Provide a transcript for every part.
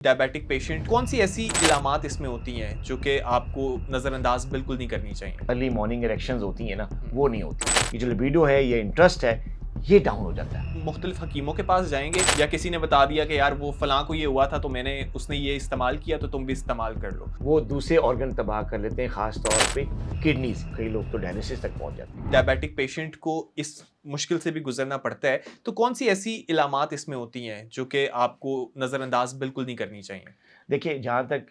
Diabetic patient कौन सी ऐसी इलामात इसमें होती हैं जो कि आपको नज़रअंदाज बिल्कुल नहीं करनी चाहिए? अर्ली मॉर्निंग इरेक्शंस होती हैं ना, वो नहीं होती। ये जो लिबिडो है, ये इंटरेस्ट है, ये डाउन हो जाता है। मुख्तलिफ हकीमों के पास जाएंगे या किसी ने बता दिया कि यार वो फलां को ये हुआ था तो उसने ये इस्तेमाल किया तो तुम भी इस्तेमाल कर लो। वो दूसरे ऑर्गन तबाह कर लेते हैं, खास तौर पे किडनीज। कई लोग तो डायलिसिस तक पहुंच जाते हैं। डायबिटिक पेशेंट को इस मुश्किल से भी गुजरना पड़ता है, तो कौन सी ऐसी इलामात इसमें होती हैं जो कि आपको नज़रअंदाज बिल्कुल नहीं करनी चाहिए? देखिए, जहाँ तक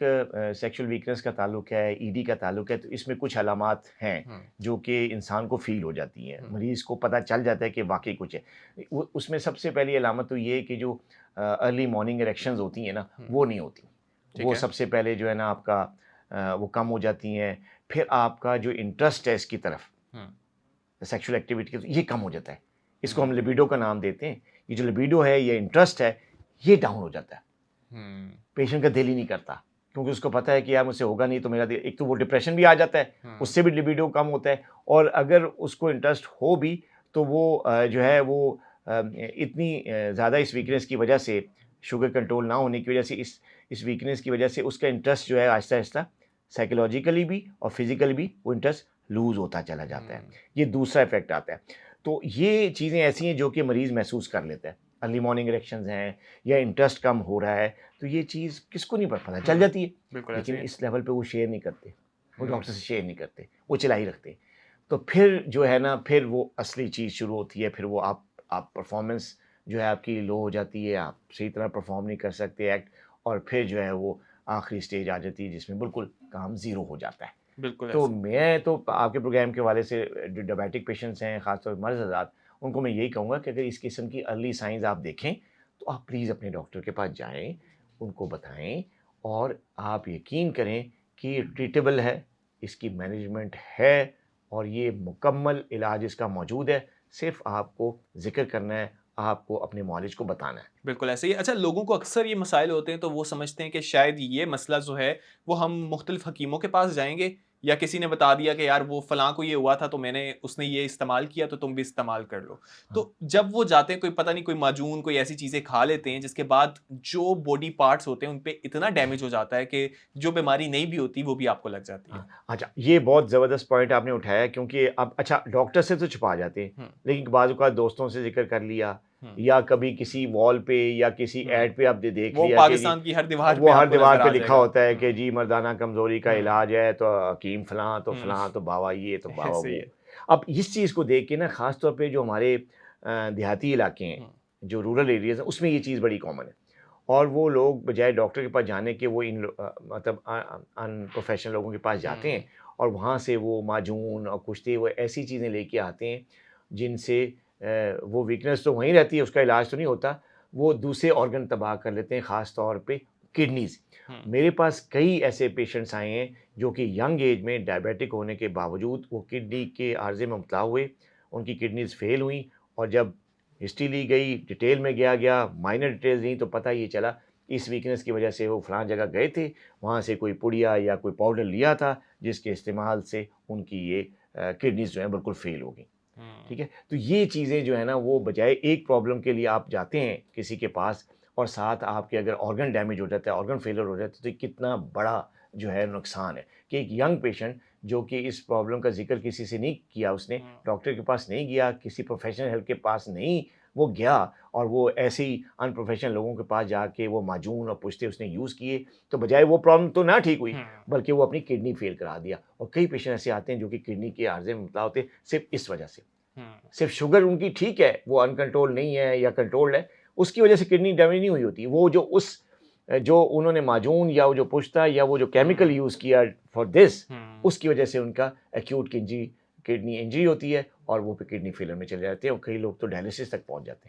सेक्सुअल वीकनेस का ताल्लुक है, ईडी का ताल्लुक है, तो इसमें कुछ अलामात हैं जो कि इंसान को फ़ील हो जाती हैं। मरीज़ को पता चल जाता है कि वाक़ई कुछ है। उसमें सबसे पहली अलामत तो ये है कि जो अर्ली मॉर्निंग इरेक्शंस होती हैं ना, वो नहीं होती। वो सबसे पहले जो है ना आपका वो कम हो जाती हैं। फिर आपका जो इंटरेस्ट है इसकी तरफ, सेक्सुअल एक्टिविटी की, ये कम हो जाता है। इसको हम लिबिडो का नाम देते हैं। ये जो लिबिडो है, ये इंटरेस्ट है, ये डाउन हो जाता है। पेशेंट का दिल ही नहीं करता, क्योंकि उसको पता है कि यार मुझसे होगा नहीं तो मेरा दिल, एक तो वो डिप्रेशन भी आ जाता है, उससे भी लिबिडो कम होता है। और अगर उसको इंटरेस्ट हो भी तो वो जो है वो इतनी ज़्यादा इस वीकनेस की वजह से, शुगर कंट्रोल ना होने की वजह से, इस वीकनेस की वजह से उसका इंटरेस्ट जो है आहिस्ता आहिस्ता साइकोलॉजिकली भी और फिजिकली भी वो इंटरेस्ट लूज़ होता चला जाता है। ये दूसरा इफेक्ट आता है। तो ये चीज़ें ऐसी हैं जो कि मरीज़ महसूस कर लेता है। अर्ली मॉर्निंग इरेक्शंस हैं या इंटरेस्ट कम हो रहा है, तो ये चीज़ किसको नहीं पता चल जाती है, लेकिन इस लेवल पे वो शेयर नहीं करते, वो डॉक्टर से शेयर नहीं करते, वो चिल्ला ही रखते। तो फिर जो है ना, फिर वो असली चीज़ शुरू होती है। फिर वो आप परफॉर्मेंस जो है आपकी लो हो जाती है, आप सही तरह परफॉर्म नहीं कर सकते एक्ट, और फिर जो है वो आखिरी स्टेज आ जाती है जिसमें बिल्कुल काम ज़ीरो हो जाता है। बिल्कुल तो ऐसे। मैं तो आपके प्रोग्राम के हवाले से जो डायबिटिक पेशेंट्स हैं, ख़ासतौर पर मर्ज़ हज़रात, उनको मैं यही कहूँगा कि अगर इस किस्म की अर्ली साइंस आप देखें, तो आप प्लीज़ अपने डॉक्टर के पास जाएँ, उनको बताएँ, और आप यकीन करें कि ये ट्रीटेबल है, इसकी मैनेजमेंट है, और ये मुकम्मल इलाज इसका मौजूद है। सिर्फ़ आपको ज़िक्र करना है, आपको अपने मौलिज को बताना है। बिल्कुल ऐसे ही। अच्छा, लोगों को अक्सर ये मसाइल होते हैं तो वो समझते हैं कि शायद ये मसला जो है वो हम मुख्तलिफ हकीमों के पास जाएँगे या किसी ने बता दिया कि यार वो फलाँ को ये हुआ था तो उसने ये इस्तेमाल किया तो तुम भी इस्तेमाल कर लो। हाँ। तो जब वो जाते हैं, कोई पता नहीं कोई माजून कोई ऐसी चीज़ें खा लेते हैं जिसके बाद जो बॉडी पार्ट्स होते हैं उन पे इतना डैमेज हो जाता है कि जो बीमारी नहीं भी होती वो भी आपको लग जाती है। हाँ, अच्छा, ये बहुत ज़बरदस्त पॉइंट आपने उठाया, क्योंकि अब अच्छा, डॉक्टर से तो छुपा जाते हैं, हुँ, लेकिन बाज़ औक़ात दोस्तों से ज़िक्र कर लिया, हुँ, या कभी किसी वॉल पे या किसी हुँ। ऐड पे आपने देख वो लिया कि जी, पाकिस्तान की हर दीवार पे वो हर आपको दीवार नज़र पे आ लिखा जाएगा। होता है कि जी मर्दाना कमज़ोरी का हुँ, इलाज है, तो हकीम फ़लाँ, तो हुँ। फ़लाँ, तो बाबा ये, तो बाबा ऐसे ही वो। है। अब इस चीज़ को देख के ना, ख़ास तौर पे जो हमारे देहाती इलाके हैं, हुँ, जो रूरल एरियाज़ हैं, उसमें ये चीज़ बड़ी कॉमन है। और वो लोग बजाय डॉक्टर के पास जाने के, वो मतलब अनप्रोफेशनल लोगों के पास जाते हुँ, हैं, और वहाँ से वो माजून और कुश्ती, वो ऐसी चीज़ें लेके आते हैं जिनसे वो वीकनेस तो वहीं रहती है, उसका इलाज तो नहीं होता, वो दूसरे ऑर्गन तबाह कर लेते हैं, ख़ास तौर पे किडनीज़। हुँ, मेरे पास कई ऐसे पेशेंट्स आए हैं जो कि यंग एज में डायबिटिक होने के बावजूद वो किडनी के आर्ज़े में मुब्तला हुए, उनकी किडनीज़ फ़ेल हुई, और जब हिस्ट्री ली गई, डिटेल में गया, माइनर डिटेल्स दी, तो पता ये चला इस वीकनेस की वजह से वो फलाँ जगह गए थे, वहाँ से कोई पुड़िया या कोई पाउडर लिया था, जिसके इस्तेमाल से उनकी ये किडनीज़ जो हैं बिल्कुल फ़ेल हो गई। हुँ। ठीक है? तो ये चीज़ें जो है ना, वो बजाय एक प्रॉब्लम के लिए आप जाते हैं किसी के पास, और साथ आपके अगर ऑर्गन डैमेज हो जाता है, ऑर्गन फेलियर हो जाता है, तो ये कितना बड़ा जो है नुकसान है कि एक यंग पेशेंट जो कि इस प्रॉब्लम का ज़िक्र किसी से नहीं किया, उसने हुँ, डॉक्टर के पास नहीं गया, किसी प्रोफ़ेशनल हेल्प के पास नहीं वो गया, और वो ऐसे ही अनप्रोफ़ेशनल लोगों के पास जाके वो माजून और पुश्ते उसने यूज़ किए, तो बजाय वो प्रॉब्लम तो ना ठीक हुई, हुँ, बल्कि वो अपनी किडनी फ़ेल करा दिया। और कई पेशेंट ऐसे आते हैं जो कि किडनी के आर्ज़े में मुब्तला होते हैं, सिर्फ़ इस वजह से। हुँ। सिर्फ़ शुगर उनकी ठीक है, वो अनकंट्रोल्ड नहीं है या कंट्रोल्ड है, उसकी वजह से किडनी डैमेज नहीं हुई होती। वो जो जो उन्होंने माजून या वो जो पुश्ता या वो जो केमिकल हुँ, यूज़ किया फॉर दिस, हुँ। उसकी वजह से उनका एक्यूट किडनी इंजरी होती है, और वो फिर किडनी फेलियर में चले जाते हैं, और कई लोग तो डायलिसिस तक पहुँच जाते हैं।